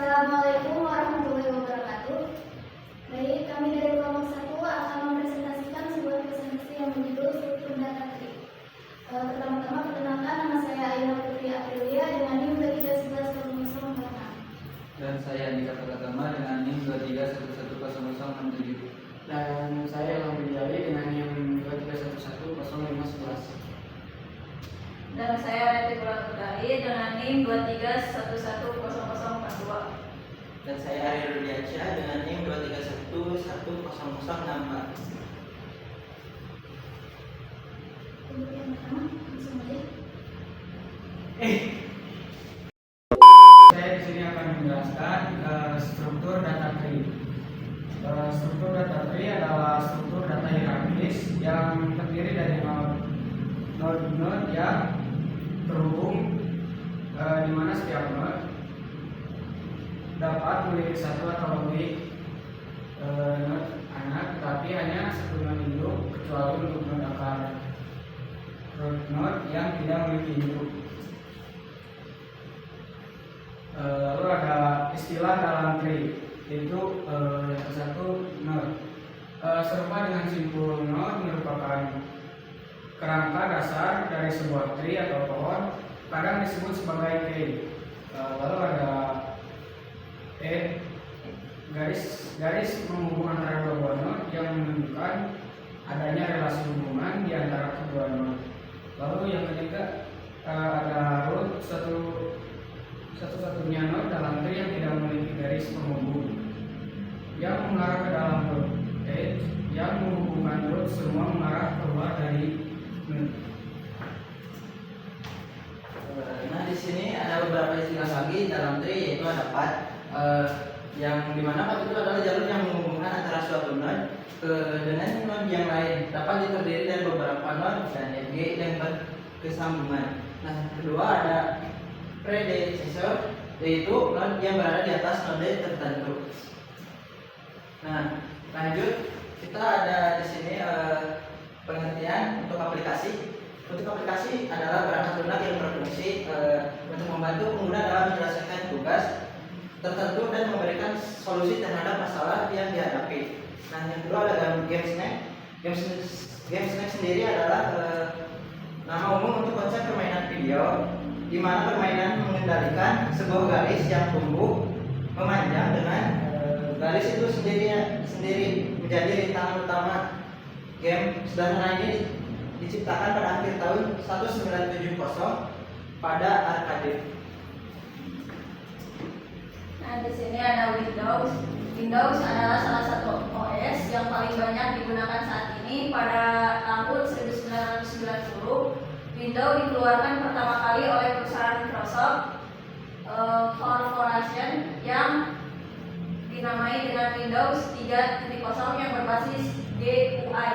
Assalamualaikum warahmatullahi wabarakatuh. Baik, kami dari kelompok 1 akan mempresentasikan sebuah presentasi yang berjudul Struktur Data Tree. Pertama-tama perkenalkan, nama saya Aina Putri Aprilia dengan NIM 23110046. Dan saya Andika Pratama dengan NIM 23110067. Dan saya Lamriali dengan NIM 23110511. Dan saya Reti Purwakutari dengan NIM 23110042. Dan saya Ari Rudiansyah dengan NIM 23110064. Untuk yang pertama, langsung aja. Saya di sini akan menjelaskan struktur data tree. Struktur data tree adalah struktur data hierarkis yang terdiri dari node-node yang terhubung, di mana setiap node dapat memiliki satu atau lebih node anak, tetapi hanya satu node induk kecuali untuk node akar. Node yang tidak memiliki induk. Lalu ada istilah dalam tree, yaitu yang ke satu node. Serupa dengan simpul node merupakan kerangka dasar dari sebuah tree atau pohon, kadang disebut sebagai tree. Lalu ada garis menghubung antara dua buah node yang menunjukkan adanya relasi hubungan di antara kedua node. Lalu yang ketiga ada root, satu-satunya node dalam tree yang tidak memiliki garis penghubung yang mengarah ke dalam root. Edge yang menghubungkan root semua mengarah keluar dari node. Nah, di sini ada beberapa istilah lagi dalam tree, yaitu ada path, yang dimana path itu adalah jalur yang menghubungkan antara suatu node dengan node yang lain, dapat terdiri dari beberapa node dan edge yang berkesinambungan. Nah, kedua ada predecessor, yaitu node yang berada di atas node tertentu. Nah, lanjut kita ada di sini pengertian untuk aplikasi. Untuk aplikasi adalah perangkat lunak yang berfungsi untuk membantu pengguna dalam menyelesaikan tugas tertentu dan memberikan solusi terhadap masalah yang dihadapi. Nah, yang kedua ada game snack. Game snack sendiri adalah nama umum untuk konsep permainan video, di mana permainan mengendalikan sebuah garis yang tumbuh memanjang dengan garis itu sendiri menjadi rintangan utama. Game sederhana ini diciptakan pada akhir tahun 1970 pada arcade. Nah, di sini ada Windows. Windows adalah salah satu OS yang paling banyak digunakan saat ini. Pada tahun 1990, Windows dikeluarkan pertama kali oleh perusahaan Microsoft Corporation yang dinamai dengan Windows 3.0 yang berbasis GUI.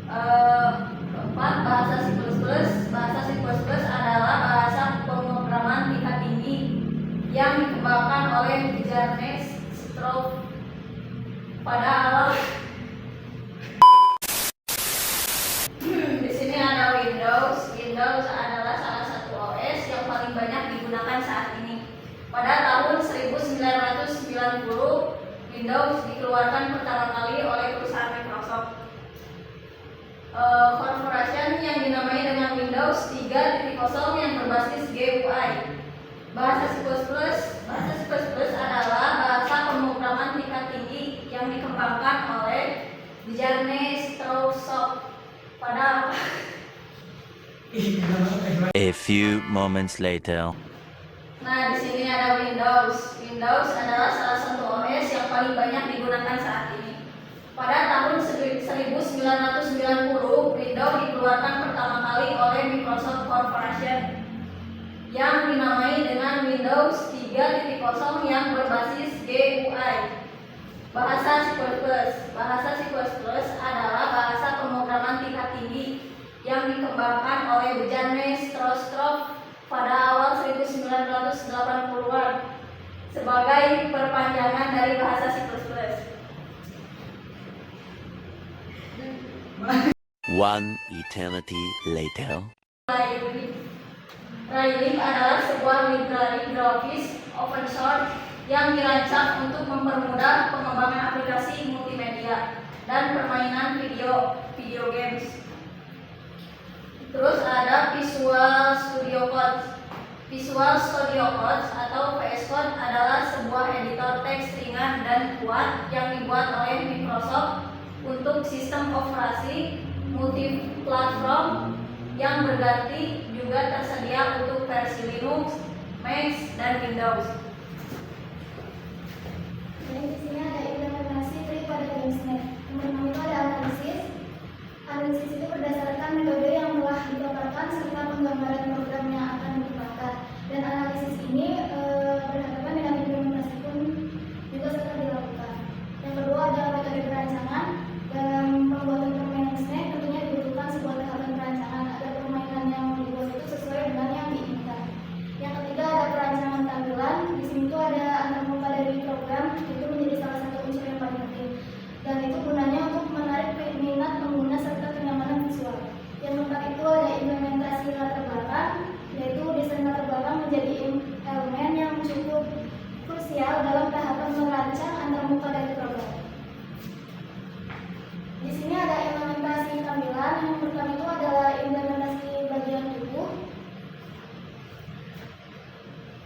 Keempat, bahasa C++. Bahasa C++ adalah bahasa pemrograman tingkat tinggi yang dikembangkan oleh Bjarne Stroup pada awal. Di sini ada Windows. Windows adalah salah satu OS yang paling banyak digunakan saat ini. Pada tahun 1990, Windows dikeluarkan pertama kali oleh perusahaan Microsoft Corporation yang dinamai dengan Windows 3.0 yang berbasis GUI. Bahasa C++ adalah bahasa pemrograman tingkat tinggi yang dikembangkan oleh Bjarne Stroup pada A few moments later. Nah, di sini ada Windows. Windows adalah salah satu OS yang paling banyak digunakan saat ini. Pada tahun 1990, Windows dikeluarkan pertama kali oleh Microsoft Corporation yang dinamai dengan Windows 3.0 yang berbasis GUI. Bahasa C++ adalah bahasa pemrograman tingkat tinggi yang dikembangkan oleh Bjarne Stroup pada awal 1980-an sebagai perpanjangan dari bahasa C++. One eternity later. Railib adalah sebuah library grafis open source yang dirancang untuk mempermudah pengembangan aplikasi multimedia dan permainan video games. Terus ada Visual Studio Code. Visual Studio Code atau VS Code adalah sebuah editor teks ringan dan kuat yang dibuat oleh Microsoft untuk sistem operasi multiplatform yang berganti, juga tersedia untuk versi Linux, Mac, dan Windows. Jadi di sini ada implementasi daripada GamesNet. Yang pertama itu ada analisis. Analisis itu berdasarkan metode yang telah dipaparkan serta penggambaran program yang akan dipakai. Dan analisis ini berhadapan dengan implementasi pun juga sedang dilakukan. Yang kedua adalah metode perancangan. Dalam pembuatan permainan snack tentunya dibutuhkan sebuah tahapan perancangan agar permainan yang dibuat itu sesuai dengan yang diinginkan. Yang ketiga ada perancangan tampilan. Di sini tuh ada antarmuka dari program, itu menjadi salah satu unsur yang paling penting. Dan itu gunanya untuk menarik minat pengguna serta kenyamanan visual. Yang keempat itu ada implementasi latar belakang, yaitu desain latar belakang menjadi elemen yang cukup krusial dalam tahapan merancang antarmuka dari program. Di sini ada implementasi tampilan. Yang pertama itu adalah implementasi bagian tubuh.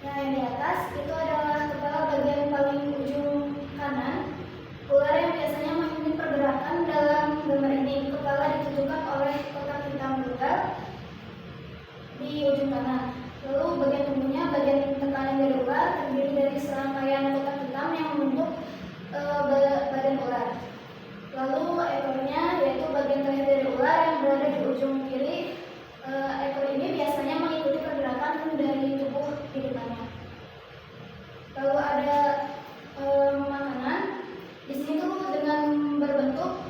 Nah, yang di atas itu adalah kepala bagian paling ujung kanan. Ular yang biasanya memimpin pergerakan dalam gambar ini. Kepala ditujukan oleh kotak hitam tunggal di ujung kanan. Lalu bagian tubuhnya, bagian tekanan dari ular terdiri dari serangkaian kotak hitam yang membentuk badan ular. Lalu ekornya, yaitu bagian terakhir dari ular yang berada di ujung kiri. Ekor ini biasanya mengikuti pergerakan dari tubuh di depannya. Lalu ada makanan. Di sini tuh dengan berbentuk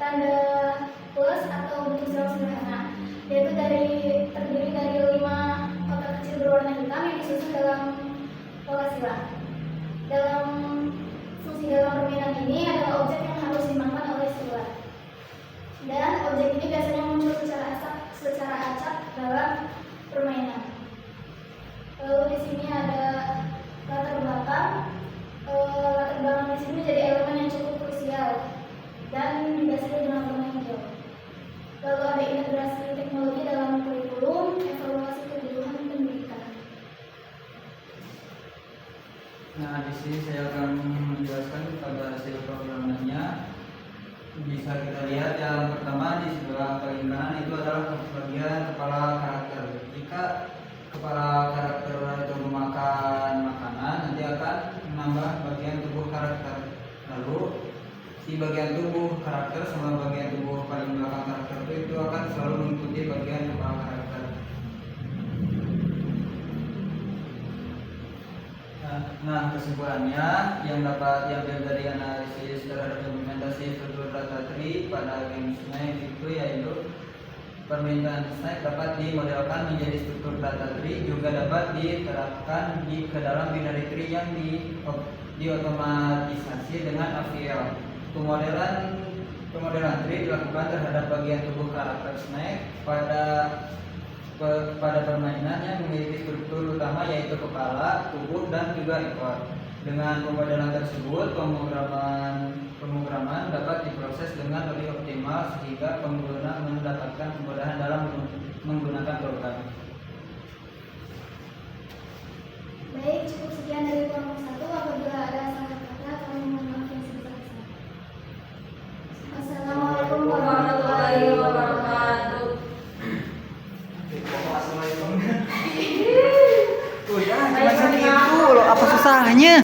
tanda plus atau bentuk sel sederhana, yaitu terdiri dari 5 kotak kecil berwarna hitam yang disusun dalam pola silang. Dalam fungsi dalam permainan ini adalah objek yang harus dimakan oleh si ular. Dan objek ini biasanya muncul secara acak dalam permainan. Lalu di sini ada latar belakang. Latar belakang di sini menjadi elemen yang cukup krusial dan didasari dengan warna hijau. Lalu ada integrasi teknologi dalam kurikulum, evaluasi kebutuhan pendidikan. Nah, di sini saya akan menjelaskan pada hasil programnya. Bisa kita lihat yang pertama di sebelah paling kanan itu adalah bagian kepala karakter. Jika kepala karakter itu memakan makanan, nanti akan menambah bagian tubuh karakter. Lalu si bagian tubuh karakter sama bagian tubuh paling belakang karakter itu akan selalu mengikuti bagian kepala karakter. Nah, kesimpulannya yang dapat diambil dari analisis terhadap implementasi struktur data tree pada GamesNet itu yaitu permintaan snack dapat dimodelkan menjadi struktur data tree, juga dapat diterapkan ke dalam binary tree yang diotomatisasi dengan AVL. Pemodelan tree dilakukan terhadap bagian tubuh karakter snack pada permainan yang memiliki struktur utama yaitu kepala, tubuh, dan juga ekor. Dengan pemodelan tersebut, pemrograman dapat diproses dengan lebih optimal sehingga pengguna mendapatkan kemudahan dalam menggunakan program. Baik, cukup sekian dari kelompok 1. Apabila ada salah kata, kami mohon maaf yang sebesar-besarnya. Assalamualaikum warahmatullahi wabarakatuh. Udah, cuma segitu loh, apa susahnya?